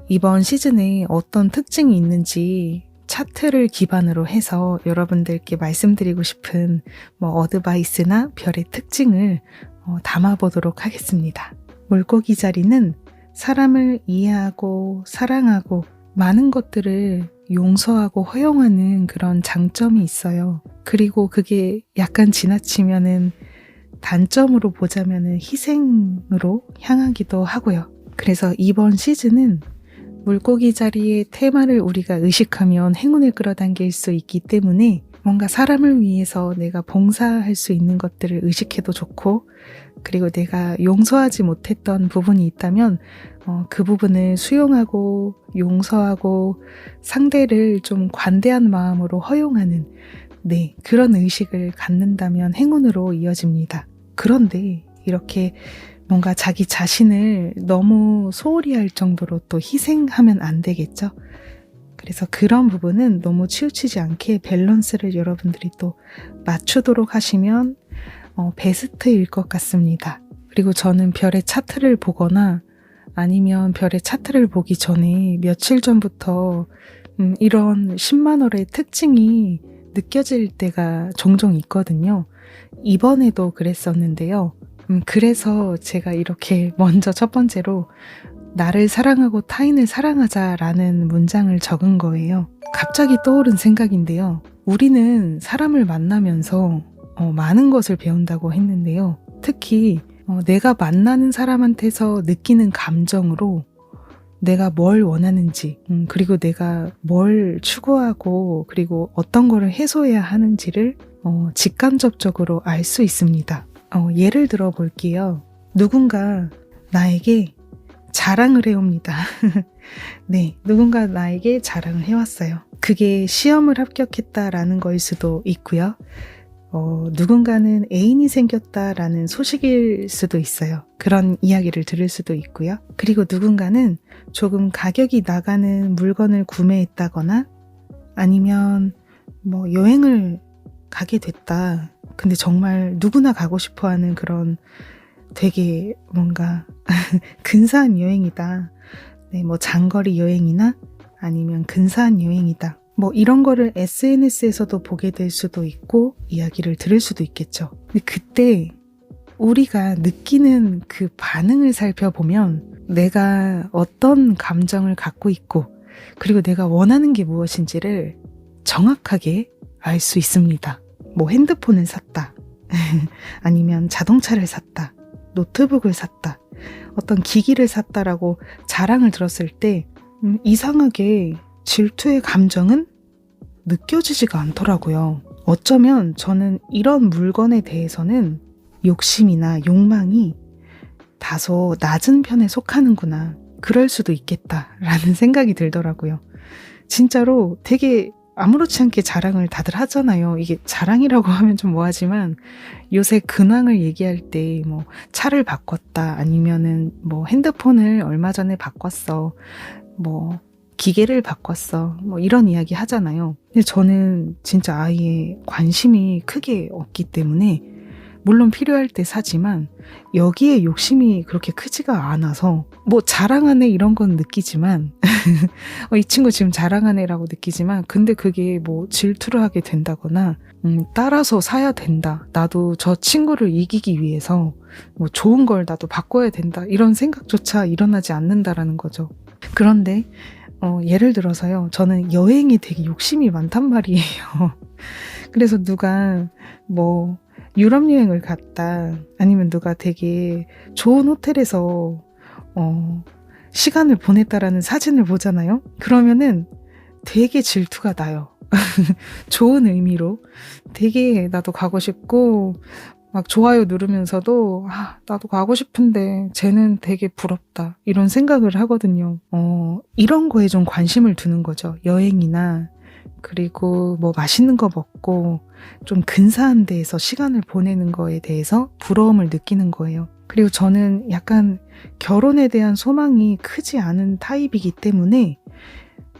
이번 시즌에 어떤 특징이 있는지 차트를 기반으로 해서 여러분들께 말씀드리고 싶은 어드바이스나 별의 특징을 담아보도록 하겠습니다. 물고기 자리는 사람을 이해하고 사랑하고 많은 것들을 용서하고 허용하는 그런 장점이 있어요. 그리고 그게 약간 지나치면은 단점으로 보자면은 희생으로 향하기도 하고요. 그래서 이번 시즌은 물고기 자리의 테마를 우리가 의식하면 행운을 끌어당길 수 있기 때문에 뭔가 사람을 위해서 내가 봉사할 수 있는 것들을 의식해도 좋고, 그리고 내가 용서하지 못했던 부분이 있다면 그 부분을 수용하고 용서하고 상대를 좀 관대한 마음으로 허용하는 그런 의식을 갖는다면 행운으로 이어집니다. 그런데 이렇게 뭔가 자기 자신을 너무 소홀히 할 정도로 또 희생하면 안 되겠죠? 그래서 그런 부분은 너무 치우치지 않게 밸런스를 여러분들이 또 맞추도록 하시면 베스트일 것 같습니다. 그리고 저는 별의 차트를 보거나 아니면 별의 차트를 보기 전에 며칠 전부터 이런 10만월의 특징이 느껴질 때가 종종 있거든요. 이번에도 그랬었는데요. 그래서 제가 이렇게 먼저 첫 번째로 나를 사랑하고 타인을 사랑하자라는 문장을 적은 거예요. 갑자기 떠오른 생각인데요. 우리는 사람을 만나면서 많은 것을 배운다고 했는데요. 특히 내가 만나는 사람한테서 느끼는 감정으로 내가 뭘 원하는지, 그리고 내가 뭘 추구하고 그리고 어떤 거를 해소해야 하는지를 직간접적으로 알 수 있습니다. 예를 들어 볼게요. 누군가 나에게 자랑을 해옵니다. 누군가 나에게 자랑을 해왔어요. 그게 시험을 합격했다라는 거일 수도 있고요. 누군가는 애인이 생겼다라는 소식일 수도 있어요. 그런 이야기를 들을 수도 있고요. 그리고 누군가는 조금 가격이 나가는 물건을 구매했다거나 아니면 여행을 가게 됐다. 근데 정말 누구나 가고 싶어하는 그런 되게 뭔가 근사한 여행이다. 장거리 여행이나 아니면 근사한 여행이다. 이런 거를 SNS에서도 보게 될 수도 있고 이야기를 들을 수도 있겠죠. 근데 그때 우리가 느끼는 그 반응을 살펴보면 내가 어떤 감정을 갖고 있고 그리고 내가 원하는 게 무엇인지를 정확하게 알 수 있습니다. 핸드폰을 샀다. 아니면 자동차를 샀다. 노트북을 샀다. 어떤 기기를 샀다라고 자랑을 들었을 때 이상하게 질투의 감정은 느껴지지가 않더라고요. 어쩌면 저는 이런 물건에 대해서는 욕심이나 욕망이 다소 낮은 편에 속하는구나. 그럴 수도 있겠다라는 생각이 들더라고요. 진짜로 되게 아무렇지 않게 자랑을 다들 하잖아요. 이게 자랑이라고 하면 좀 뭐하지만 요새 근황을 얘기할 때 차를 바꿨다 아니면은 핸드폰을 얼마 전에 바꿨어. 기계를 바꿨어. 이런 이야기 하잖아요. 근데 저는 진짜 아예 관심이 크게 없기 때문에 물론 필요할 때 사지만 여기에 욕심이 그렇게 크지가 않아서 자랑하네 이런 건 느끼지만 이 친구 지금 자랑하네라고 느끼지만 근데 그게 질투를 하게 된다거나 따라서 사야 된다. 나도 저 친구를 이기기 위해서 좋은 걸 나도 바꿔야 된다. 이런 생각조차 일어나지 않는다라는 거죠. 그런데 예를 들어서요. 저는 여행에 되게 욕심이 많단 말이에요. 그래서 누가 유럽 여행을 갔다 아니면 누가 되게 좋은 호텔에서 시간을 보냈다라는 사진을 보잖아요. 그러면은 되게 질투가 나요. 좋은 의미로 되게 나도 가고 싶고 막 좋아요 누르면서도 나도 가고 싶은데 쟤는 되게 부럽다 이런 생각을 하거든요. 이런 거에 좀 관심을 두는 거죠. 여행이나 그리고 맛있는 거 먹고 좀 근사한 데에서 시간을 보내는 거에 대해서 부러움을 느끼는 거예요. 그리고 저는 약간 결혼에 대한 소망이 크지 않은 타입이기 때문에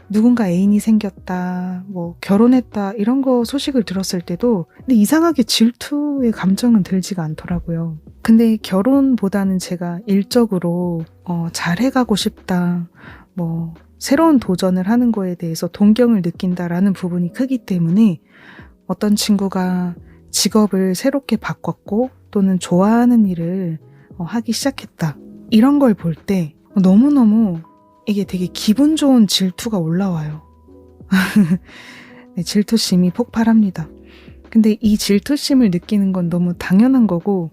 누군가 애인이 생겼다, 결혼했다 이런 거 소식을 들었을 때도 근데 이상하게 질투의 감정은 들지가 않더라고요. 근데 결혼보다는 제가 일적으로 잘해가고 싶다, 뭐 새로운 도전을 하는 거에 대해서 동경을 느낀다라는 부분이 크기 때문에 어떤 친구가 직업을 새롭게 바꿨고 또는 좋아하는 일을 하기 시작했다. 이런 걸 볼 때 너무너무 이게 되게 기분 좋은 질투가 올라와요. 네, 질투심이 폭발합니다. 근데 이 질투심을 느끼는 건 너무 당연한 거고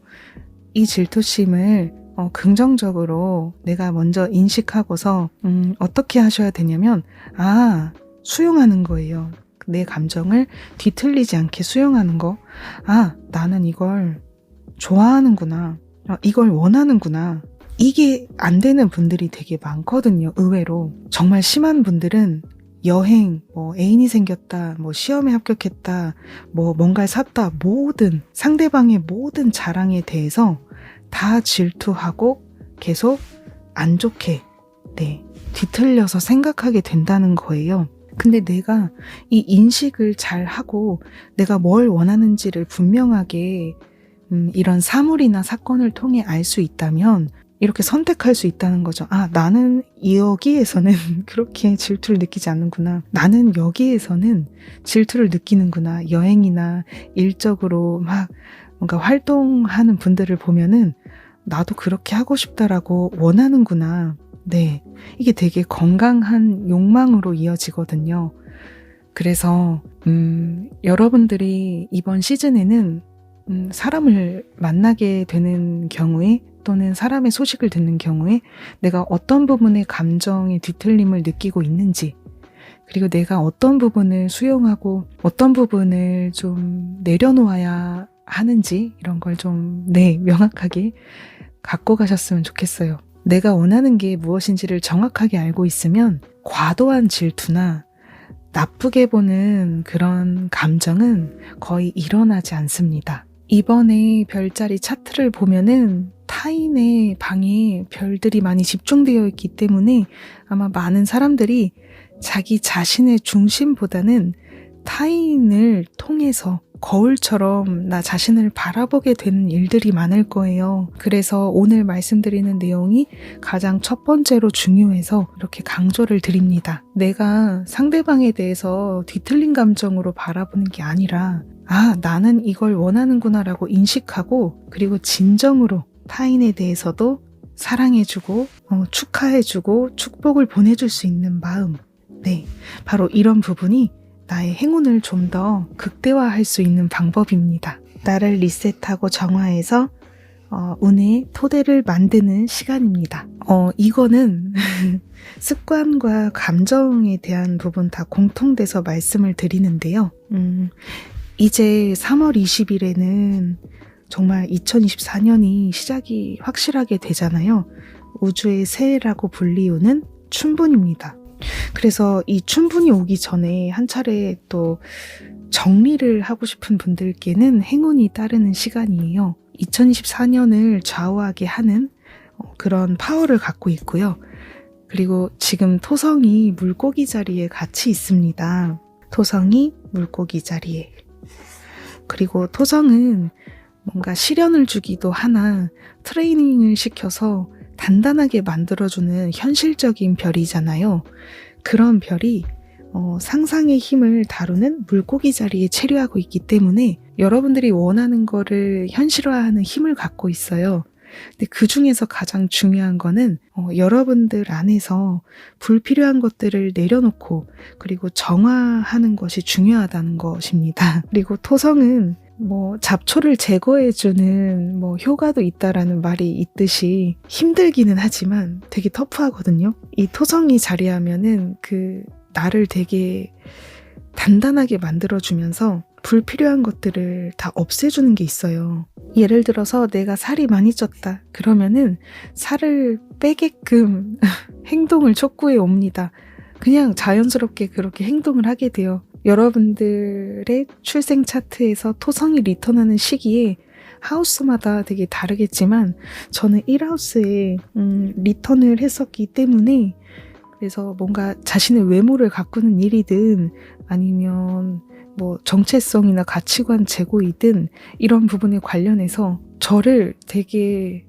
이 질투심을 긍정적으로 내가 먼저 인식하고서 어떻게 하셔야 되냐면 수용하는 거예요. 내 감정을 뒤틀리지 않게 수용하는 거. 나는 이걸 좋아하는구나. 이걸 원하는구나. 이게 안 되는 분들이 되게 많거든요. 의외로. 정말 심한 분들은 여행, 애인이 생겼다, 시험에 합격했다, 뭔가를 샀다, 상대방의 모든 자랑에 대해서 다 질투하고 계속 안 좋게, 뒤틀려서 생각하게 된다는 거예요. 근데 내가 이 인식을 잘 하고 내가 뭘 원하는지를 분명하게 이런 사물이나 사건을 통해 알 수 있다면 이렇게 선택할 수 있다는 거죠. 나는 여기에서는 그렇게 질투를 느끼지 않는구나. 나는 여기에서는 질투를 느끼는구나. 여행이나 일적으로 막 뭔가 활동하는 분들을 보면은 나도 그렇게 하고 싶다라고 원하는구나. 네. 이게 되게 건강한 욕망으로 이어지거든요. 그래서, 여러분들이 이번 시즌에는 사람을 만나게 되는 경우에 또는 사람의 소식을 듣는 경우에 내가 어떤 부분의 감정의 뒤틀림을 느끼고 있는지 그리고 내가 어떤 부분을 수용하고 어떤 부분을 좀 내려놓아야 하는지 이런 걸 좀 명확하게 갖고 가셨으면 좋겠어요. 내가 원하는 게 무엇인지를 정확하게 알고 있으면 과도한 질투나 나쁘게 보는 그런 감정은 거의 일어나지 않습니다. 이번에 별자리 차트를 보면은 타인의 방에 별들이 많이 집중되어 있기 때문에 아마 많은 사람들이 자기 자신의 중심보다는 타인을 통해서 거울처럼 나 자신을 바라보게 되는 일들이 많을 거예요. 그래서 오늘 말씀드리는 내용이 가장 첫 번째로 중요해서 이렇게 강조를 드립니다. 내가 상대방에 대해서 뒤틀린 감정으로 바라보는 게 아니라 나는 이걸 원하는구나 라고 인식하고 그리고 진정으로 타인에 대해서도 사랑해주고 축하해주고 축복을 보내줄 수 있는 마음. 바로 이런 부분이 나의 행운을 좀 더 극대화할 수 있는 방법입니다. 나를 리셋하고 정화해서 운의 토대를 만드는 시간입니다. 이거는 습관과 감정에 대한 부분 다 공통돼서 말씀을 드리는데요. 이제 3월 20일에는 정말 2024년이 시작이 확실하게 되잖아요. 우주의 새해라고 불리우는 춘분입니다. 그래서 이 춘분이 오기 전에 한 차례 또 정리를 하고 싶은 분들께는 행운이 따르는 시간이에요. 2024년을 좌우하게 하는 그런 파워를 갖고 있고요. 그리고 지금 토성이 물고기 자리에 같이 있습니다. 토성이 물고기 자리에. 그리고 토성은 뭔가 시련을 주기도 하나 트레이닝을 시켜서 단단하게 만들어주는 현실적인 별이잖아요. 그런 별이 상상의 힘을 다루는 물고기 자리에 체류하고 있기 때문에 여러분들이 원하는 거를 현실화하는 힘을 갖고 있어요. 근데 그 중에서 가장 중요한 거는 여러분들 안에서 불필요한 것들을 내려놓고 그리고 정화하는 것이 중요하다는 것입니다. 그리고 토성은 잡초를 제거해주는 효과도 있다라는 말이 있듯이 힘들기는 하지만 되게 터프하거든요. 이 토성이 자리하면은 나를 되게 단단하게 만들어주면서 불필요한 것들을 다 없애주는 게 있어요. 예를 들어서 내가 살이 많이 쪘다. 그러면은 살을 빼게끔 행동을 촉구해 옵니다. 그냥 자연스럽게 그렇게 행동을 하게 돼요. 여러분들의 출생 차트에서 토성이 리턴하는 시기에 하우스마다 되게 다르겠지만 저는 1하우스에 리턴을 했었기 때문에 그래서 뭔가 자신의 외모를 가꾸는 일이든 아니면 정체성이나 가치관 제고이든 이런 부분에 관련해서 저를 되게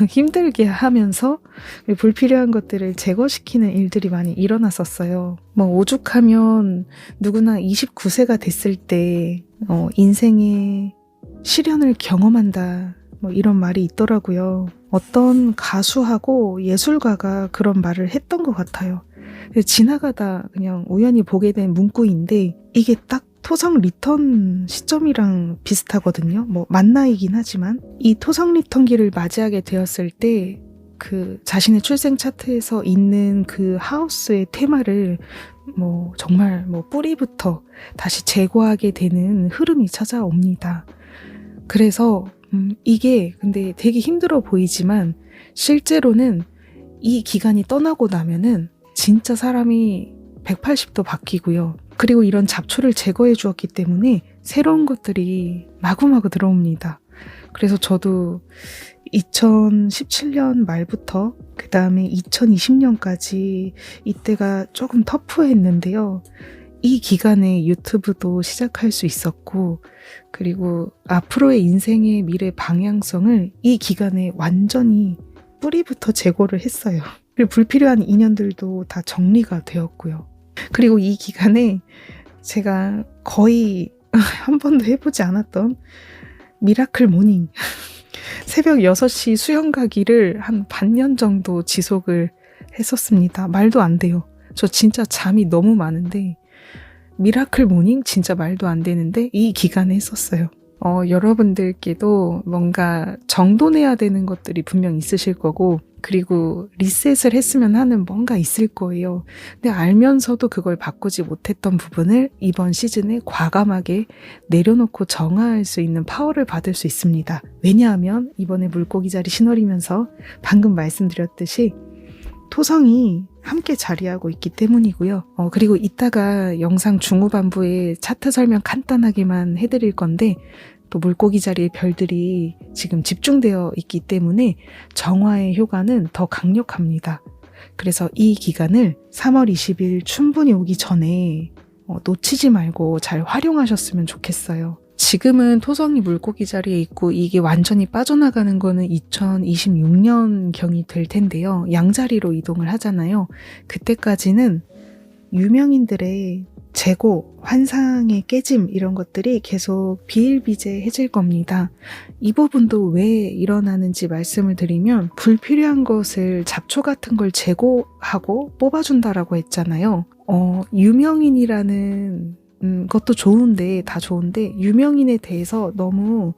힘들게 하면서 불필요한 것들을 제거시키는 일들이 많이 일어났었어요. 뭐 오죽하면 누구나 29세가 됐을 때 인생의 시련을 경험한다, 뭐 이런 말이 있더라고요. 어떤 가수하고 예술가가 그런 말을 했던 것 같아요. 지나가다 그냥 우연히 보게 된 문구인데 이게 딱 토성 리턴 시점이랑 비슷하거든요. 뭐 만나이긴 하지만 이 토성 리턴기를 맞이하게 되었을 때 그 자신의 출생 차트에서 있는 그 하우스의 테마를 뭐 정말 뭐 뿌리부터 다시 제거하게 되는 흐름이 찾아옵니다. 그래서 이게 근데 되게 힘들어 보이지만 실제로는 이 기간이 떠나고 나면은 진짜 사람이 180도 바뀌고요. 그리고 이런 잡초를 제거해 주었기 때문에 새로운 것들이 마구마구 들어옵니다. 그래서 저도 2017년 말부터 그 다음에 2020년까지 이때가 조금 터프했는데요. 이 기간에 유튜브도 시작할 수 있었고, 그리고 앞으로의 인생의 미래 방향성을 이 기간에 완전히 뿌리부터 제거를 했어요. 그리고 불필요한 인연들도 다 정리가 되었고요. 그리고 이 기간에 제가 거의 한 번도 해보지 않았던 미라클 모닝 새벽 6시 수영 가기를 한 반년 정도 지속을 했었습니다. 말도 안 돼요. 저 진짜 잠이 너무 많은데 미라클 모닝 진짜 말도 안 되는데 이 기간에 했었어요. 여러분들께도 뭔가 정돈해야 되는 것들이 분명 있으실 거고, 그리고 리셋을 했으면 하는 뭔가 있을 거예요. 근데 알면서도 그걸 바꾸지 못했던 부분을 이번 시즌에 과감하게 내려놓고 정화할 수 있는 파워를 받을 수 있습니다. 왜냐하면 이번에 물고기 자리 신월이면서 방금 말씀드렸듯이 토성이 함께 자리하고 있기 때문이고요. 그리고 이따가 영상 중후반부에 차트 설명 간단하게만 해드릴 건데, 또 물고기 자리의 별들이 지금 집중되어 있기 때문에 정화의 효과는 더 강력합니다. 그래서 이 기간을 3월 20일 춘분이 오기 전에 놓치지 말고 잘 활용하셨으면 좋겠어요. 지금은 토성이 물고기 자리에 있고 이게 완전히 빠져나가는 거는 2026년경이 될 텐데요. 양자리로 이동을 하잖아요. 그때까지는 유명인들의 재고, 환상의 깨짐 이런 것들이 계속 비일비재해질 겁니다. 이 부분도 왜 일어나는지 말씀을 드리면, 불필요한 것을 잡초 같은 걸 제거하고 뽑아준다라고 했잖아요. 유명인이라는 것도 좋은데, 다 좋은데 유명인에 대해서 너무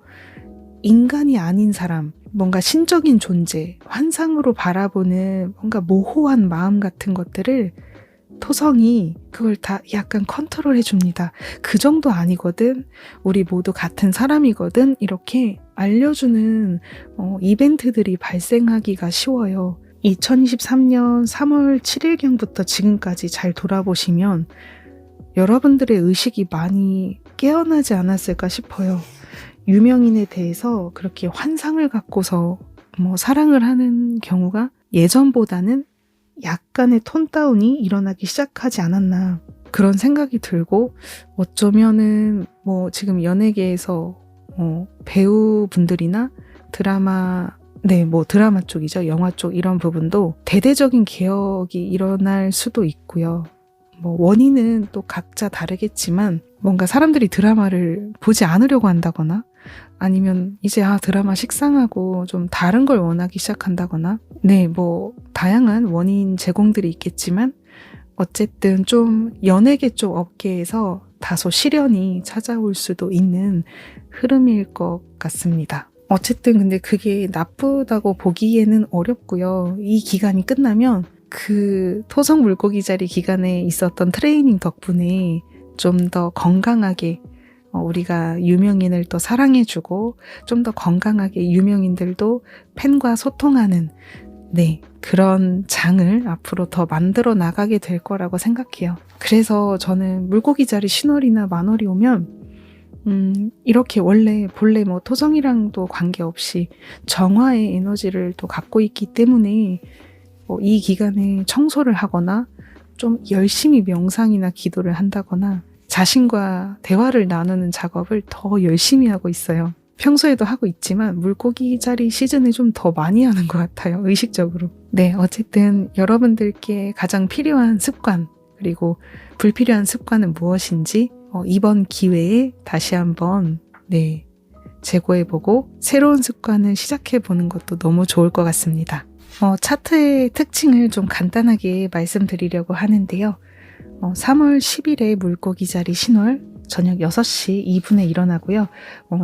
인간이 아닌 사람, 뭔가 신적인 존재, 환상으로 바라보는 뭔가 모호한 마음 같은 것들을 토성이 그걸 다 약간 컨트롤 해줍니다. 그 정도 아니거든, 우리 모두 같은 사람이거든, 이렇게 알려주는 이벤트들이 발생하기가 쉬워요. 2023년 3월 7일경부터 지금까지 잘 돌아보시면 여러분들의 의식이 많이 깨어나지 않았을까 싶어요. 유명인에 대해서 그렇게 환상을 갖고서 사랑을 하는 경우가 예전보다는 약간의 톤 다운이 일어나기 시작하지 않았나, 그런 생각이 들고, 어쩌면은 지금 연예계에서 배우분들이나 드라마 쪽이죠. 영화 쪽 이런 부분도 대대적인 개혁이 일어날 수도 있고요. 원인은 또 각자 다르겠지만, 뭔가 사람들이 드라마를 보지 않으려고 한다거나, 아니면 이제 드라마 식상하고 좀 다른 걸 원하기 시작한다거나, 다양한 원인 제공들이 있겠지만, 어쨌든 좀 연예계 쪽 업계에서 다소 시련이 찾아올 수도 있는 흐름일 것 같습니다. 어쨌든 근데 그게 나쁘다고 보기에는 어렵고요. 이 기간이 끝나면 그 토성 물고기 자리 기간에 있었던 트레이닝 덕분에 좀 더 건강하게 우리가 유명인을 또 사랑해주고, 좀 더 건강하게 유명인들도 팬과 소통하는 그런 장을 앞으로 더 만들어 나가게 될 거라고 생각해요. 그래서 저는 물고기 자리 신월이나 만월이 오면 이렇게 본래 토성이랑도 관계없이 정화의 에너지를 또 갖고 있기 때문에 이 기간에 청소를 하거나 좀 열심히 명상이나 기도를 한다거나 자신과 대화를 나누는 작업을 더 열심히 하고 있어요. 평소에도 하고 있지만 물고기 자리 시즌에 좀 더 많이 하는 것 같아요. 의식적으로. 네, 어쨌든 여러분들께 가장 필요한 습관 그리고 불필요한 습관은 무엇인지 이번 기회에 다시 한번 재고해보고 새로운 습관을 시작해보는 것도 너무 좋을 것 같습니다. 차트의 특징을 좀 간단하게 말씀드리려고 하는데요. 3월 10일에 물고기 자리 신월 저녁 6시 2분에 일어나고요.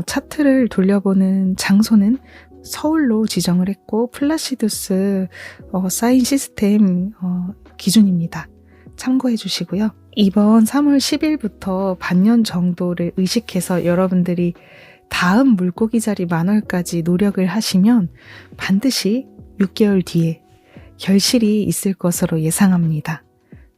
차트를 돌려보는 장소는 서울로 지정을 했고 플라시두스 사인 시스템 기준입니다. 참고해 주시고요. 이번 3월 10일부터 반년 정도를 의식해서 여러분들이 다음 물고기 자리 만월까지 노력을 하시면 반드시 6개월 뒤에 결실이 있을 것으로 예상합니다.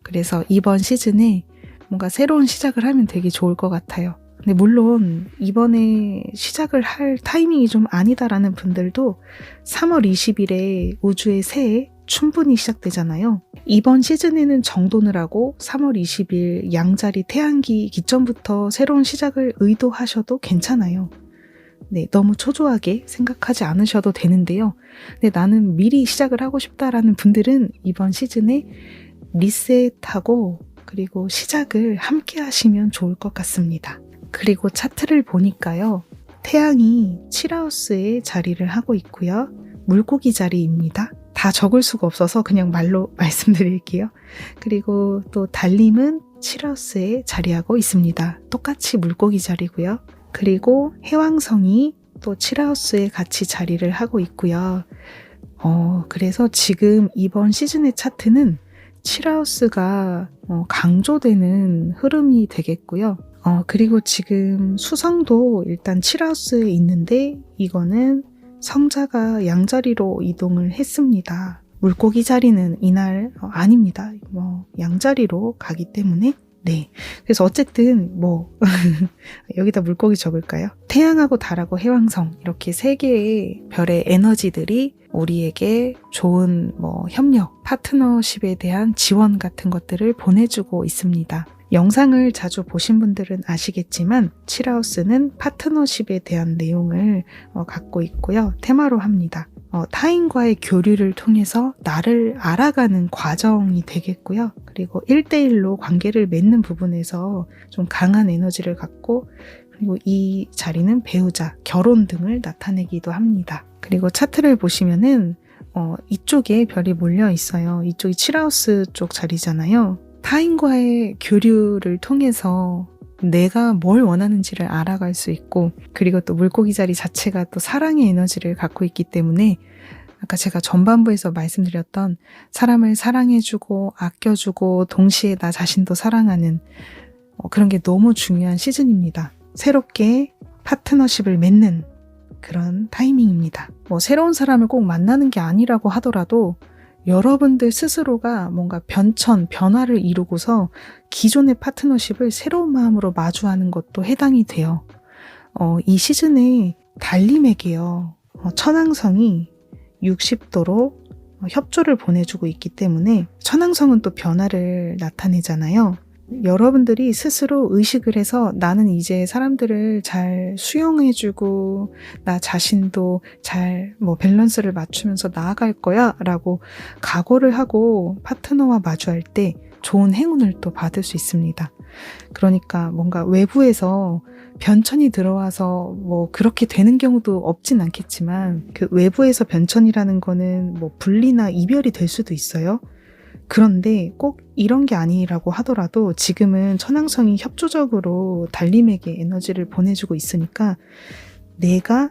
그래서 이번 시즌에 뭔가 새로운 시작을 하면 되게 좋을 것 같아요. 근데 물론 이번에 시작을 할 타이밍이 좀 아니다라는 분들도 3월 20일에 우주의 새해 충분히 시작되잖아요. 이번 시즌에는 정돈을 하고 3월 20일 양자리 태양기 기점부터 새로운 시작을 의도하셔도 괜찮아요. 네, 너무 초조하게 생각하지 않으셔도 되는데요. 근데 나는 미리 시작을 하고 싶다라는 분들은 이번 시즌에 리셋하고 그리고 시작을 함께 하시면 좋을 것 같습니다. 그리고 차트를 보니까요. 태양이 7하우스에 자리를 하고 있고요. 물고기 자리입니다. 다 적을 수가 없어서 그냥 말로 말씀드릴게요. 그리고 또 달림은 7하우스에 자리하고 있습니다. 똑같이 물고기 자리고요. 그리고 해왕성이 또 7하우스에 같이 자리를 하고 있고요. 그래서 지금 이번 시즌의 차트는 7하우스가 강조되는 흐름이 되겠고요. 그리고 지금 수성도 일단 7하우스에 있는데 이거는 성자가 양자리로 이동을 했습니다. 물고기 자리는 이날 아닙니다. 양자리로 가기 때문에 네. 그래서 어쨌든 여기다 물고기 적을까요? 태양하고 달하고 해왕성 이렇게 세 개의 별의 에너지들이 우리에게 좋은 협력, 파트너십에 대한 지원 같은 것들을 보내주고 있습니다. 영상을 자주 보신 분들은 아시겠지만 7하우스는 파트너십에 대한 내용을 갖고 있고요. 테마로 합니다. 타인과의 교류를 통해서 나를 알아가는 과정이 되겠고요. 그리고 1대1로 관계를 맺는 부분에서 좀 강한 에너지를 갖고 그리고 이 자리는 배우자, 결혼 등을 나타내기도 합니다. 그리고 차트를 보시면은 이쪽에 별이 몰려 있어요. 이쪽이 7하우스 쪽 자리잖아요. 타인과의 교류를 통해서 내가 뭘 원하는지를 알아갈 수 있고 그리고 또 물고기 자리 자체가 또 사랑의 에너지를 갖고 있기 때문에 아까 제가 전반부에서 말씀드렸던 사람을 사랑해주고 아껴주고 동시에 나 자신도 사랑하는 그런 게 너무 중요한 시즌입니다. 새롭게 파트너십을 맺는 그런 타이밍입니다. 새로운 사람을 꼭 만나는 게 아니라고 하더라도 여러분들 스스로가 뭔가 변화를 이루고서 기존의 파트너십을 새로운 마음으로 마주하는 것도 해당이 돼요. 이 시즌에 달림에게요. 천왕성이 60도로 협조를 보내주고 있기 때문에 천왕성은 또 변화를 나타내잖아요. 여러분들이 스스로 의식을 해서 나는 이제 사람들을 잘 수용해주고 나 자신도 잘 밸런스를 맞추면서 나아갈 거야 라고 각오를 하고 파트너와 마주할 때 좋은 행운을 또 받을 수 있습니다. 그러니까 뭔가 외부에서 변천이 들어와서 그렇게 되는 경우도 없진 않겠지만 그 외부에서 변천이라는 거는 분리나 이별이 될 수도 있어요. 그런데 꼭 이런 게 아니라고 하더라도 지금은 천왕성이 협조적으로 달림에게 에너지를 보내주고 있으니까 내가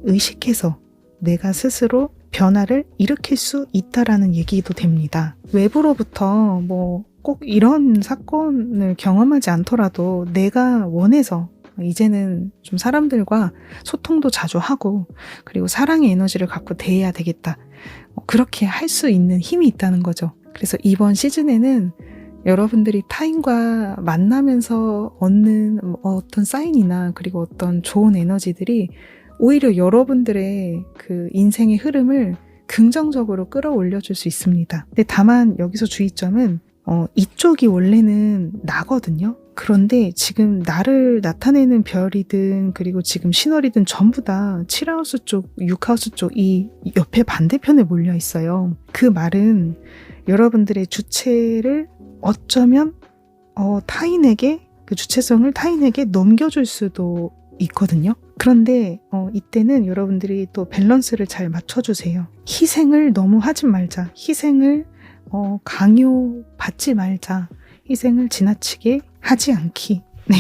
의식해서 내가 스스로 변화를 일으킬 수 있다라는 얘기도 됩니다. 외부로부터 꼭 이런 사건을 경험하지 않더라도 내가 원해서 이제는 좀 사람들과 소통도 자주 하고 그리고 사랑의 에너지를 갖고 대해야 되겠다. 그렇게 할 수 있는 힘이 있다는 거죠. 그래서 이번 시즌에는 여러분들이 타인과 만나면서 얻는 어떤 사인이나 그리고 어떤 좋은 에너지들이 오히려 여러분들의 그 인생의 흐름을 긍정적으로 끌어올려 줄 수 있습니다. 근데 다만 여기서 주의점은 이쪽이 원래는 나거든요. 그런데 지금 나를 나타내는 별이든 그리고 지금 신월이든 전부 다 7하우스 쪽, 6하우스 쪽 이 옆에 반대편에 몰려 있어요. 그 말은 여러분들의 주체를 어쩌면 타인에게, 그 주체성을 타인에게 넘겨줄 수도 있거든요. 그런데 이때는 여러분들이 또 밸런스를 잘 맞춰주세요. 희생을 너무 하지 말자. 희생을 강요받지 말자. 희생을 지나치게 하지 않기. 네.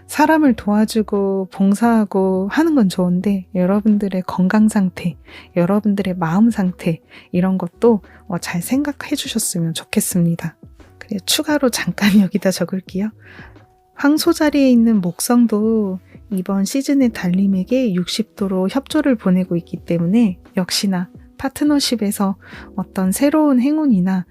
사람을 도와주고 봉사하고 하는 건 좋은데 여러분들의 건강 상태, 여러분들의 마음 상태 이런 것도 잘 생각해 주셨으면 좋겠습니다. 그리고 추가로 잠깐 여기다 적을게요. 황소 자리에 있는 목성도 이번 시즌의 달님에게 60도로 협조를 보내고 있기 때문에 역시나 파트너십에서 어떤 새로운 행운이나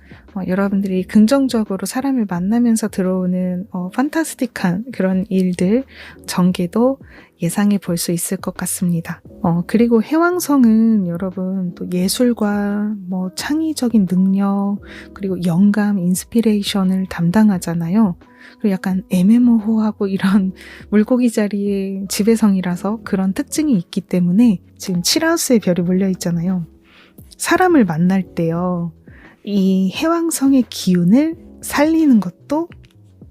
여러분들이 긍정적으로 사람을 만나면서 들어오는 판타스틱한 그런 일들, 전개도 예상해 볼 수 있을 것 같습니다. 그리고 해왕성은 여러분 또 예술과 창의적인 능력, 그리고 영감, 인스피레이션을 담당하잖아요. 그리고 약간 애매모호하고 이런 물고기 자리의 지배성이라서 그런 특징이 있기 때문에 지금 7하우스에 별이 몰려 있잖아요. 사람을 만날 때요, 이 해왕성의 기운을 살리는 것도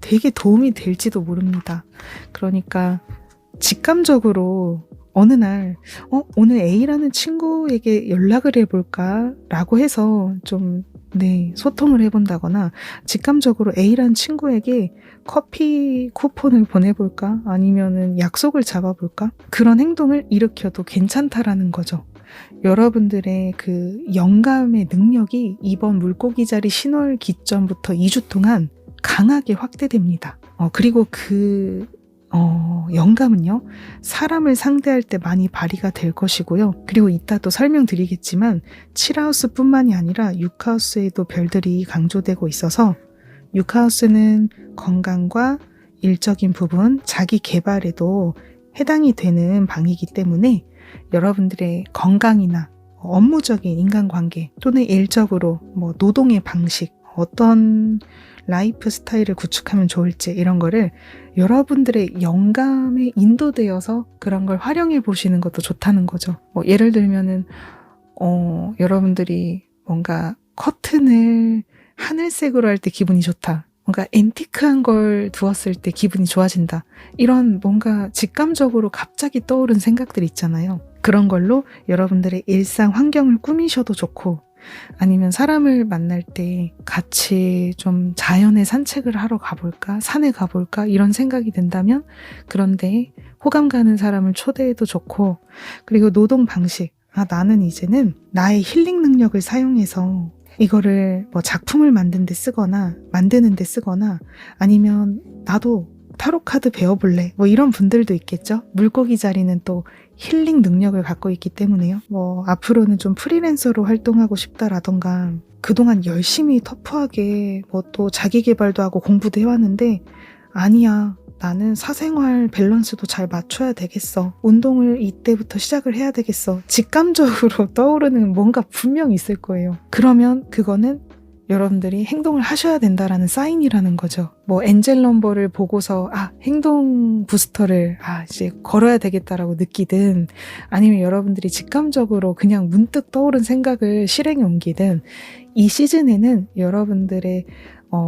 되게 도움이 될지도 모릅니다. 그러니까 직감적으로 어느 날 오늘 A라는 친구에게 연락을 해볼까? 라고 해서 좀 소통을 해본다거나 직감적으로 A라는 친구에게 커피 쿠폰을 보내볼까? 아니면은 약속을 잡아볼까? 그런 행동을 일으켜도 괜찮다라는 거죠. 여러분들의 그 영감의 능력이 이번 물고기 자리 신월 기점부터 2주 동안 강하게 확대됩니다. 그리고 그 영감은요, 사람을 상대할 때 많이 발휘가 될 것이고요. 그리고 이따 또 설명드리겠지만 7하우스 뿐만이 아니라 6하우스에도 별들이 강조되고 있어서 6하우스는 건강과 일적인 부분, 자기 개발에도 해당이 되는 방이기 때문에 여러분들의 건강이나 업무적인 인간관계 또는 일적으로 노동의 방식, 어떤 라이프 스타일을 구축하면 좋을지 이런 거를 여러분들의 영감에 인도되어서 그런 걸 활용해 보시는 것도 좋다는 거죠. 예를 들면은 여러분들이 뭔가 커튼을 하늘색으로 할 때 기분이 좋다. 뭔가 앤티크한 걸 두었을 때 기분이 좋아진다. 이런 뭔가 직감적으로 갑자기 떠오른 생각들 있잖아요. 그런 걸로 여러분들의 일상 환경을 꾸미셔도 좋고, 아니면 사람을 만날 때 같이 좀 자연에 산책을 하러 가볼까? 산에 가볼까? 이런 생각이 든다면 그런데 호감 가는 사람을 초대해도 좋고, 그리고 노동 방식. 나는 이제는 나의 힐링 능력을 사용해서 이거를 작품을 만드는 데 쓰거나 아니면 나도 타로 카드 배워볼래 이런 분들도 있겠죠. 물고기 자리는 또 힐링 능력을 갖고 있기 때문에요. 앞으로는 좀 프리랜서로 활동하고 싶다라던가 그동안 열심히 터프하게 또 자기 개발도 하고 공부도 해왔는데 아니야, 나는 사생활 밸런스도 잘 맞춰야 되겠어. 운동을 이때부터 시작을 해야 되겠어. 직감적으로 떠오르는 뭔가 분명 있을 거예요. 그러면 그거는 여러분들이 행동을 하셔야 된다라는 사인이라는 거죠. 엔젤 넘버를 보고서 행동 부스터를 이제 걸어야 되겠다라고 느끼든, 아니면 여러분들이 직감적으로 그냥 문득 떠오른 생각을 실행에 옮기든, 이 시즌에는 여러분들의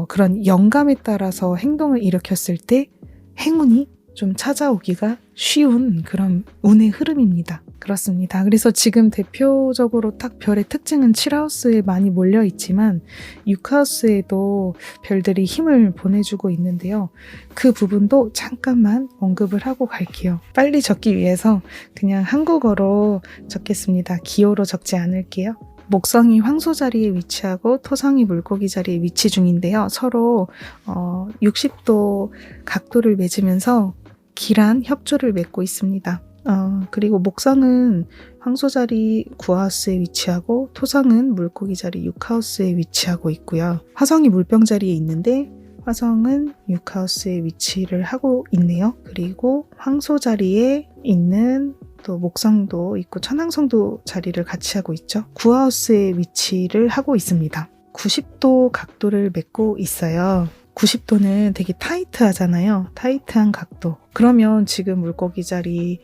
그런 영감에 따라서 행동을 일으켰을 때 행운이 좀 찾아오기가 쉬운 그런 운의 흐름입니다. 그렇습니다. 그래서 지금 대표적으로 딱 별의 특징은 7하우스에 많이 몰려 있지만 6하우스에도 별들이 힘을 보내주고 있는데요. 그 부분도 잠깐만 언급을 하고 갈게요. 빨리 적기 위해서 그냥 한국어로 적겠습니다. 기호로 적지 않을게요. 목성이 황소 자리에 위치하고 토성이 물고기 자리에 위치 중인데요. 서로 60도 각도를 맺으면서 길한 협조를 맺고 있습니다. 그리고 목성은 황소 자리 9하우스에 위치하고 토성은 물고기 자리 6하우스에 위치하고 있고요. 화성이 물병 자리에 있는데 화성은 6하우스에 위치를 하고 있네요. 그리고 황소 자리에 있는 또 목성도 있고 천왕성도 자리를 같이 하고 있죠. 9하우스에 위치를 하고 있습니다. 90도 각도를 맺고 있어요. 90도는 되게 타이트하잖아요. 타이트한 각도. 그러면 지금 물고기 자리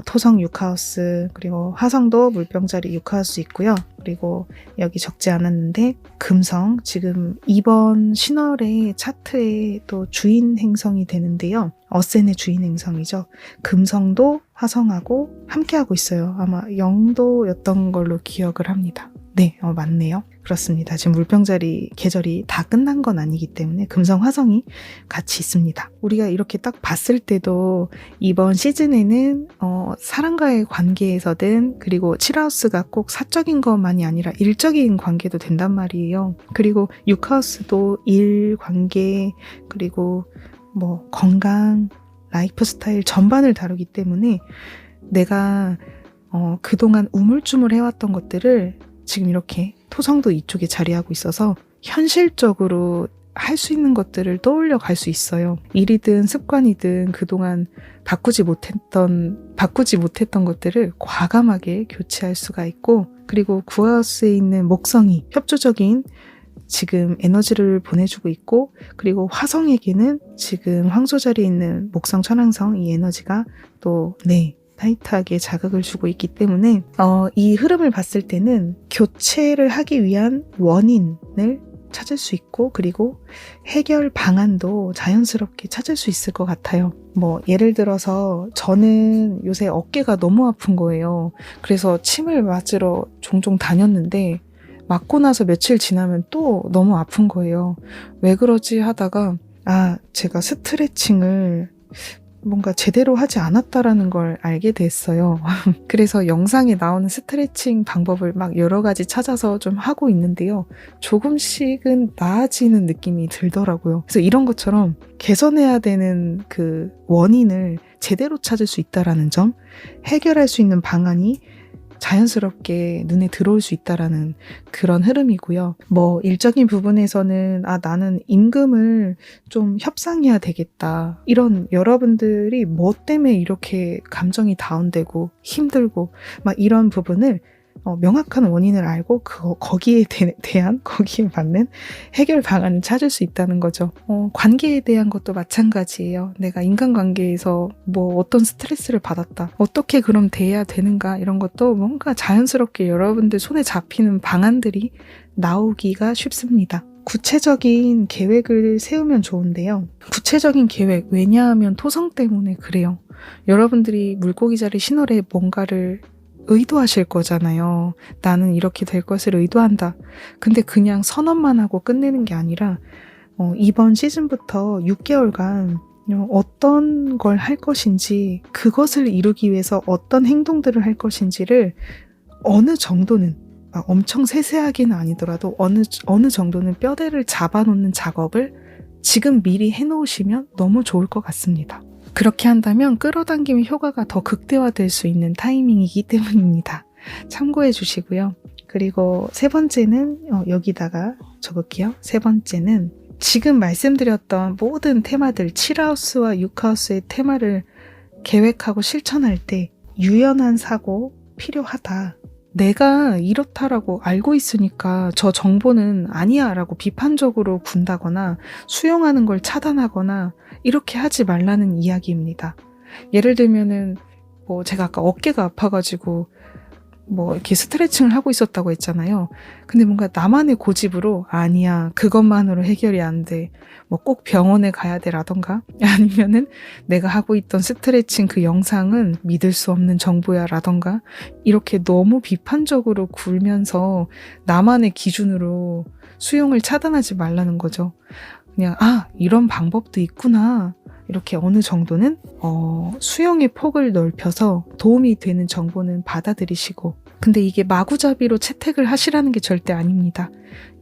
토성 6하우스 그리고 화성도 물병자리 6하우스 있고요. 그리고 여기 적지 않았는데 금성 지금 이번 신월의 차트에 또 주인 행성이 되는데요. 어센의 주인 행성이죠. 금성도 화성하고 함께하고 있어요. 아마 영도였던 걸로 기억을 합니다. 네, 맞네요. 그렇습니다. 지금 물병자리 계절이 다 끝난 건 아니기 때문에 금성, 화성이 같이 있습니다. 우리가 이렇게 딱 봤을 때도 이번 시즌에는 사람과의 관계에서든 그리고 7하우스가 꼭 사적인 것만이 아니라 일적인 관계도 된단 말이에요. 그리고 6하우스도 일, 관계, 그리고 뭐 건강, 라이프 스타일 전반을 다루기 때문에 내가 그동안 우물쭈물 해왔던 것들을 지금 이렇게 토성도 이쪽에 자리하고 있어서 현실적으로 할 수 있는 것들을 떠올려 갈 수 있어요. 일이든 습관이든 그동안 바꾸지 못했던 것들을 과감하게 교체할 수가 있고, 그리고 구하우스에 있는 목성이 협조적인 지금 에너지를 보내주고 있고, 그리고 화성에게는 지금 황소 자리에 있는 목성 천왕성 이 에너지가 또 타이트하게 자극을 주고 있기 때문에 이 흐름을 봤을 때는 교체를 하기 위한 원인을 찾을 수 있고, 그리고 해결 방안도 자연스럽게 찾을 수 있을 것 같아요. 뭐 예를 들어서 저는 요새 어깨가 너무 아픈 거예요. 그래서 침을 맞으러 종종 다녔는데 맞고 나서 며칠 지나면 또 너무 아픈 거예요. 왜 그러지 하다가 제가 스트레칭을 뭔가 제대로 하지 않았다라는 걸 알게 됐어요. 그래서 영상에 나오는 스트레칭 방법을 막 여러 가지 찾아서 좀 하고 있는데요. 조금씩은 나아지는 느낌이 들더라고요. 그래서 이런 것처럼 개선해야 되는 그 원인을 제대로 찾을 수 있다라는 점, 해결할 수 있는 방안이 자연스럽게 눈에 들어올 수 있다라는 그런 흐름이고요. 뭐 일적인 부분에서는 나는 임금을 좀 협상해야 되겠다. 이런 여러분들이 뭐 때문에 이렇게 감정이 다운되고 힘들고 막 이런 부분을 명확한 원인을 알고 거기에 대한 거기에 맞는 해결 방안을 찾을 수 있다는 거죠. 관계에 대한 것도 마찬가지예요. 내가 인간관계에서 뭐 어떤 스트레스를 받았다. 어떻게 그럼 대해야 되는가 이런 것도 뭔가 자연스럽게 여러분들 손에 잡히는 방안들이 나오기가 쉽습니다. 구체적인 계획을 세우면 좋은데요. 구체적인 계획, 왜냐하면 토성 때문에 그래요. 여러분들이 물고기 자리 신월에 뭔가를 의도하실 거잖아요. 나는 이렇게 될 것을 의도한다. 근데 그냥 선언만 하고 끝내는 게 아니라 이번 시즌부터 6개월간 어떤 걸 할 것인지, 그것을 이루기 위해서 어떤 행동들을 할 것인지를 어느 정도는 엄청 세세하게는 아니더라도 어느 정도는 뼈대를 잡아놓는 작업을 지금 미리 해놓으시면 너무 좋을 것 같습니다. 그렇게 한다면 끌어당김의 효과가 더 극대화될 수 있는 타이밍이기 때문입니다. 참고해 주시고요. 그리고 세 번째는 여기다가 적을게요. 세 번째는 지금 말씀드렸던 모든 테마들 7하우스와 6하우스의 테마를 계획하고 실천할 때 유연한 사고 필요하다. 내가 이렇다라고 알고 있으니까 저 정보는 아니야 라고 비판적으로 군다거나 수용하는 걸 차단하거나 이렇게 하지 말라는 이야기입니다. 예를 들면은 뭐 제가 아까 어깨가 아파가지고 뭐 이렇게 스트레칭을 하고 있었다고 했잖아요. 근데 뭔가 나만의 고집으로 아니야, 그것만으로 해결이 안 돼, 뭐 꼭 병원에 가야 돼 라던가, 아니면은 내가 하고 있던 스트레칭 그 영상은 믿을 수 없는 정보야 라던가, 이렇게 너무 비판적으로 굴면서 나만의 기준으로 수용을 차단하지 말라는 거죠. 그냥 이런 방법도 있구나, 이렇게 어느 정도는 수용의 폭을 넓혀서 도움이 되는 정보는 받아들이시고, 근데 이게 마구잡이로 채택을 하시라는 게 절대 아닙니다.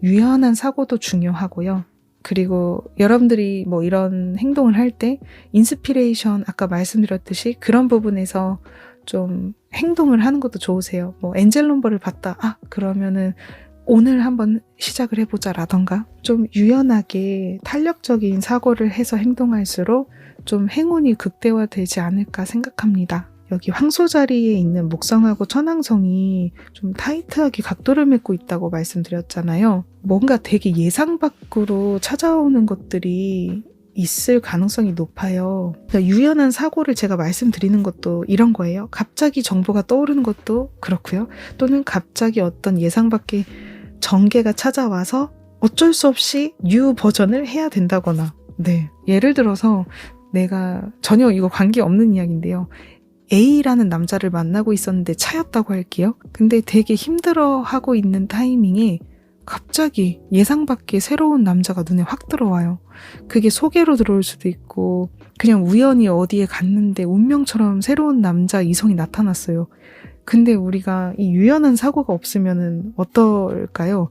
유연한 사고도 중요하고요. 그리고 여러분들이 뭐 이런 행동을 할 때 인스피레이션, 아까 말씀드렸듯이 그런 부분에서 좀 행동을 하는 것도 좋으세요. 뭐 엔젤 넘버를 봤다, 그러면은 오늘 한번 시작을 해보자 라던가, 좀 유연하게 탄력적인 사고를 해서 행동할수록 좀 행운이 극대화되지 않을까 생각합니다. 여기 황소 자리에 있는 목성하고 천왕성이 좀 타이트하게 각도를 맺고 있다고 말씀드렸잖아요. 뭔가 되게 예상 밖으로 찾아오는 것들이 있을 가능성이 높아요. 그러니까 유연한 사고를 제가 말씀드리는 것도 이런 거예요. 갑자기 정보가 떠오르는 것도 그렇고요. 또는 갑자기 어떤 예상 밖의 전개가 찾아와서 어쩔 수 없이 뉴 버전을 해야 된다거나, 네. 예를 들어서 내가 전혀 이거 관계없는 이야기인데요. A라는 남자를 만나고 있었는데 차였다고 할게요. 근데 되게 힘들어하고 있는 타이밍에 갑자기 예상 밖의 새로운 남자가 눈에 확 들어와요. 그게 소개로 들어올 수도 있고 그냥 우연히 어디에 갔는데 운명처럼 새로운 남자 이성이 나타났어요. 근데 우리가 이 유연한 사고가 없으면은 어떨까요?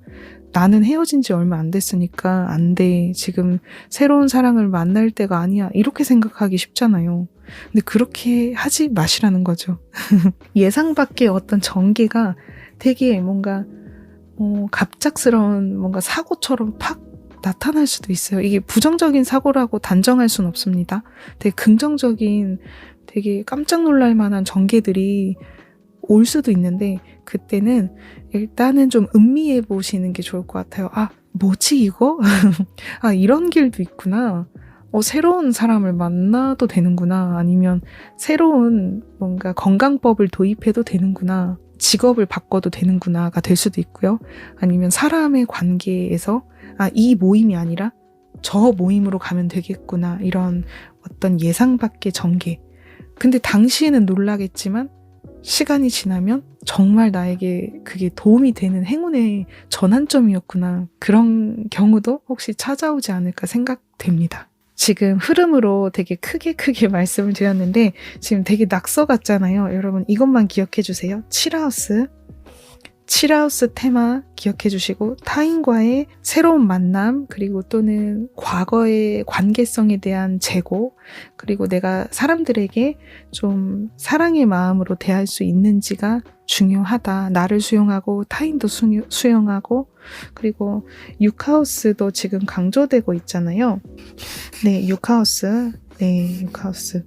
나는 헤어진 지 얼마 안 됐으니까 안 돼. 지금 새로운 사랑을 만날 때가 아니야. 이렇게 생각하기 쉽잖아요. 근데 그렇게 하지 마시라는 거죠. 예상 밖의 어떤 전개가 되게 뭔가 갑작스러운 뭔가 사고처럼 팍 나타날 수도 있어요. 이게 부정적인 사고라고 단정할 수는 없습니다. 되게 긍정적인, 되게 깜짝 놀랄 만한 전개들이 올 수도 있는데 그때는 일단은 좀 음미해 보시는 게 좋을 것 같아요. 아, 뭐지 이거? 아, 이런 길도 있구나. 새로운 사람을 만나도 되는구나. 아니면 새로운 뭔가 건강법을 도입해도 되는구나. 직업을 바꿔도 되는구나가 될 수도 있고요. 아니면 사람의 관계에서 이 모임이 아니라 저 모임으로 가면 되겠구나. 이런 어떤 예상 밖의 전개. 근데 당시에는 놀라겠지만 시간이 지나면 정말 나에게 그게 도움이 되는 행운의 전환점이었구나. 그런 경우도 혹시 찾아오지 않을까 생각됩니다. 지금 흐름으로 되게 크게 말씀을 드렸는데 지금 되게 낙서 같잖아요. 여러분 이것만 기억해 주세요. 칠하우스 테마 기억해 주시고 타인과의 새로운 만남 그리고 또는 과거의 관계성에 대한 재고 그리고 내가 사람들에게 좀 사랑의 마음으로 대할 수 있는지가 중요하다. 나를 수용하고 타인도 수용하고 그리고 6하우스도 지금 강조되고 있잖아요. 네, 6하우스. 네, 6하우스.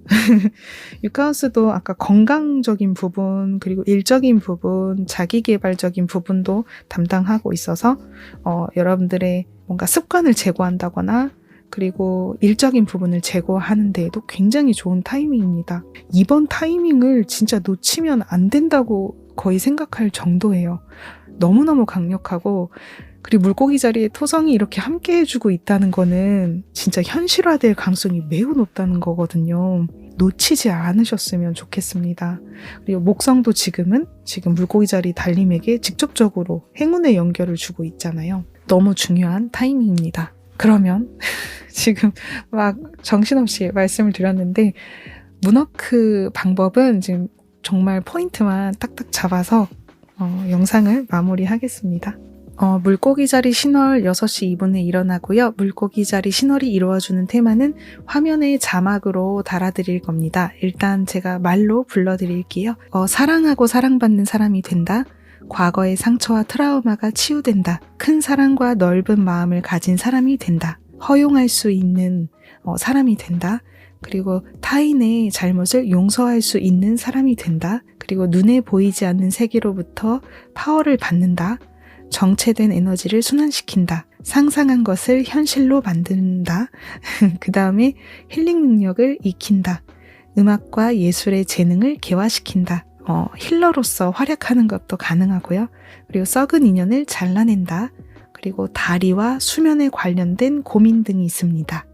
6하우스도 아까 건강적인 부분, 그리고 일적인 부분, 자기개발적인 부분도 담당하고 있어서, 여러분들의 뭔가 습관을 제고한다거나, 그리고 일적인 부분을 제고하는 데에도 굉장히 좋은 타이밍입니다. 이번 타이밍을 진짜 놓치면 안 된다고 거의 생각할 정도예요. 너무너무 강력하고, 그리고 물고기 자리에 토성이 이렇게 함께 해주고 있다는 거는 진짜 현실화될 가능성이 매우 높다는 거거든요. 놓치지 않으셨으면 좋겠습니다. 그리고 목성도 지금 물고기 자리 달님에게 직접적으로 행운의 연결을 주고 있잖아요. 너무 중요한 타이밍입니다. 그러면 지금 막 정신없이 말씀을 드렸는데 문워크 방법은 지금 정말 포인트만 딱딱 잡아서 영상을 마무리하겠습니다. 물고기 자리 신월 6시 2분에 일어나고요. 물고기 자리 신월이 이루어주는 테마는 화면에 자막으로 달아드릴 겁니다. 일단 제가 말로 불러드릴게요. 사랑하고 사랑받는 사람이 된다. 과거의 상처와 트라우마가 치유된다. 큰 사랑과 넓은 마음을 가진 사람이 된다. 허용할 수 있는 사람이 된다. 그리고 타인의 잘못을 용서할 수 있는 사람이 된다. 그리고 눈에 보이지 않는 세계로부터 파워를 받는다. 정체된 에너지를 순환시킨다. 상상한 것을 현실로 만든다. 그 다음에 힐링 능력을 익힌다. 음악과 예술의 재능을 개화시킨다. 힐러로서 활약하는 것도 가능하고요. 그리고 썩은 인연을 잘라낸다. 그리고 다리와 수면에 관련된 고민 등이 있습니다.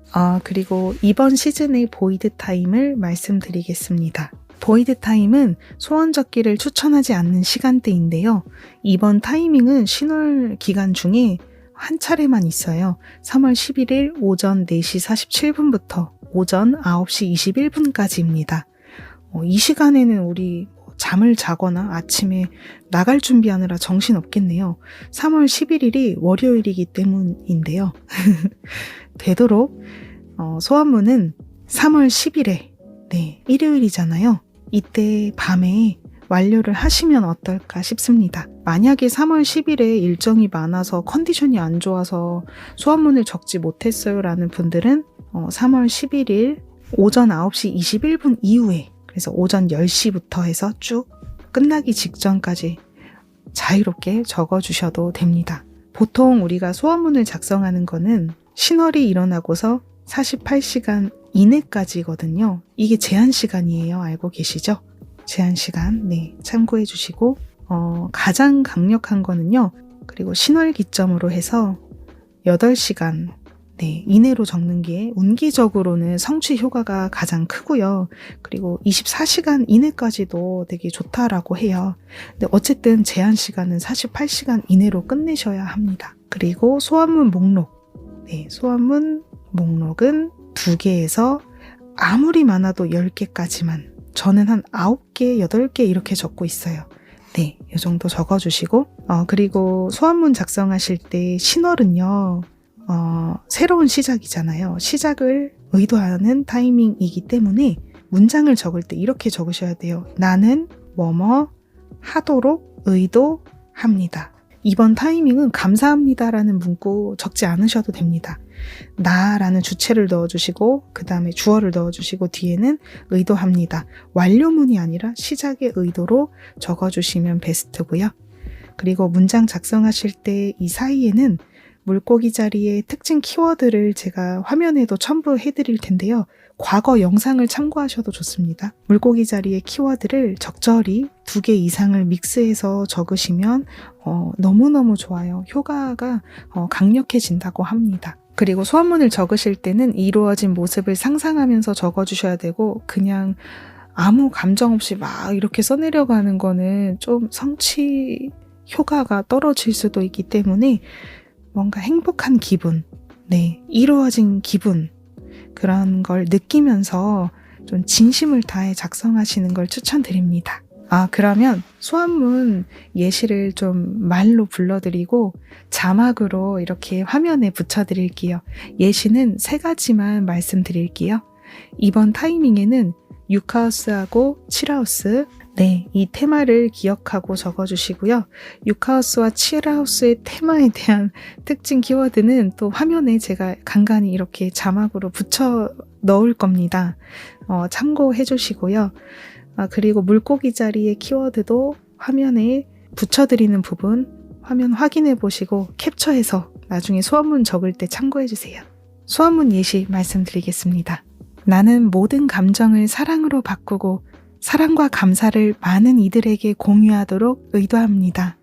그리고 이번 시즌의 보이드 타임을 말씀드리겠습니다. 보이드 타임은 소원 적기를 추천하지 않는 시간대인데요. 이번 타이밍은 신월 기간 중에 한 차례만 있어요. 3월 11일 오전 4시 47분부터 오전 9시 21분까지입니다. 이 시간에는 우리 잠을 자거나 아침에 나갈 준비하느라 정신 없겠네요. 3월 11일이 월요일이기 때문인데요. 되도록 소원문은 3월 10일에 일요일이잖아요. 이때 밤에 완료를 하시면 어떨까 싶습니다. 만약에 3월 10일에 일정이 많아서 컨디션이 안 좋아서 소원문을 적지 못했어요 라는 분들은 3월 11일 오전 9시 21분 이후에 그래서 오전 10시부터 해서 쭉 끝나기 직전까지 자유롭게 적어주셔도 됩니다. 보통 우리가 소원문을 작성하는 거는 신월이 일어나고서 48시간 이내까지거든요. 이게 제한 시간이에요. 알고 계시죠? 제한 시간, 네, 참고해 주시고 가장 강력한 거는요. 그리고 신월 기점으로 해서 8시간 네, 이내로 적는 게 운기적으로는 성취 효과가 가장 크고요. 그리고 24시간 이내까지도 되게 좋다라고 해요. 근데 어쨌든 제한 시간은 48시간 이내로 끝내셔야 합니다. 그리고 소원문 목록. 네, 소원문 목록은 2개에서 아무리 많아도 10개까지만. 저는 한 9개, 8개 이렇게 적고 있어요. 네, 이 정도 적어주시고 그리고 소원문 작성하실 때 신월은요. 새로운 시작이잖아요. 시작을 의도하는 타이밍이기 때문에 문장을 적을 때 이렇게 적으셔야 돼요. 나는 뭐뭐 하도록 의도합니다. 이번 타이밍은 감사합니다라는 문구 적지 않으셔도 됩니다. 나라는 주체를 넣어주시고 그 다음에 주어를 넣어주시고 뒤에는 의도합니다. 완료문이 아니라 시작의 의도로 적어주시면 베스트고요. 그리고 문장 작성하실 때 이 사이에는 물고기 자리의 특징 키워드를 제가 화면에도 첨부해 드릴 텐데요. 과거 영상을 참고하셔도 좋습니다. 물고기 자리의 키워드를 적절히 2개 이상을 믹스해서 적으시면 너무너무 좋아요. 효과가 강력해진다고 합니다. 그리고 소원문을 적으실 때는 이루어진 모습을 상상하면서 적어주셔야 되고 그냥 아무 감정 없이 막 이렇게 써내려가는 거는 좀 성취 효과가 떨어질 수도 있기 때문에 뭔가 행복한 기분, 네, 이루어진 기분 그런 걸 느끼면서 좀 진심을 다해 작성하시는 걸 추천드립니다. 그러면 소원문 예시를 좀 말로 불러드리고 자막으로 이렇게 화면에 붙여드릴게요. 예시는 3가지만 말씀드릴게요. 이번 타이밍에는 6하우스하고 7하우스 네, 이 테마를 기억하고 적어주시고요. 6하우스와 7하우스의 테마에 대한 특징 키워드는 또 화면에 제가 간간히 이렇게 자막으로 붙여 넣을 겁니다. 참고해 주시고요. 그리고 물고기 자리의 키워드도 화면에 붙여드리는 부분 화면 확인해 보시고 캡처해서 나중에 소원문 적을 때 참고해 주세요. 소원문 예시 말씀드리겠습니다. 나는 모든 감정을 사랑으로 바꾸고 사랑과 감사를 많은 이들에게 공유하도록 의도합니다.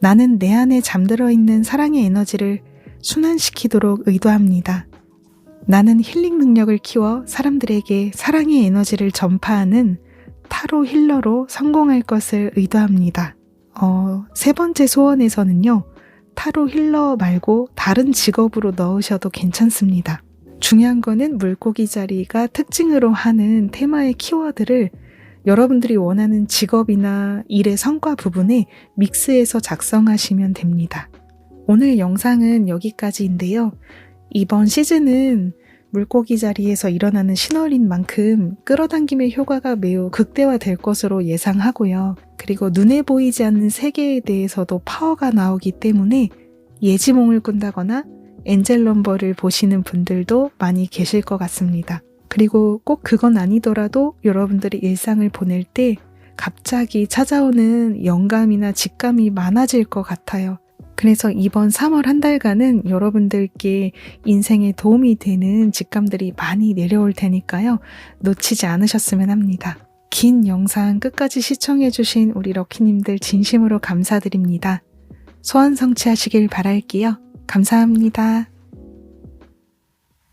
나는 내 안에 잠들어 있는 사랑의 에너지를 순환시키도록 의도합니다. 나는 힐링 능력을 키워 사람들에게 사랑의 에너지를 전파하는 타로 힐러로 성공할 것을 의도합니다. 3번째 소원에서는요. 타로 힐러 말고 다른 직업으로 넣으셔도 괜찮습니다. 중요한 거는 물고기 자리가 특징으로 하는 테마의 키워드를 여러분들이 원하는 직업이나 일의 성과 부분에 믹스해서 작성하시면 됩니다. 오늘 영상은 여기까지인데요. 이번 시즌은 물고기 자리에서 일어나는 신월인 만큼 끌어당김의 효과가 매우 극대화될 것으로 예상하고요. 그리고 눈에 보이지 않는 세계에 대해서도 파워가 나오기 때문에 예지몽을 꾼다거나 엔젤 넘버를 보시는 분들도 많이 계실 것 같습니다. 그리고 꼭 그건 아니더라도 여러분들이 일상을 보낼 때 갑자기 찾아오는 영감이나 직감이 많아질 것 같아요. 그래서 이번 3월 한 달간은 여러분들께 인생에 도움이 되는 직감들이 많이 내려올 테니까요. 놓치지 않으셨으면 합니다. 긴 영상 끝까지 시청해주신 우리 럭키님들 진심으로 감사드립니다. 소원 성취하시길 바랄게요. 감사합니다.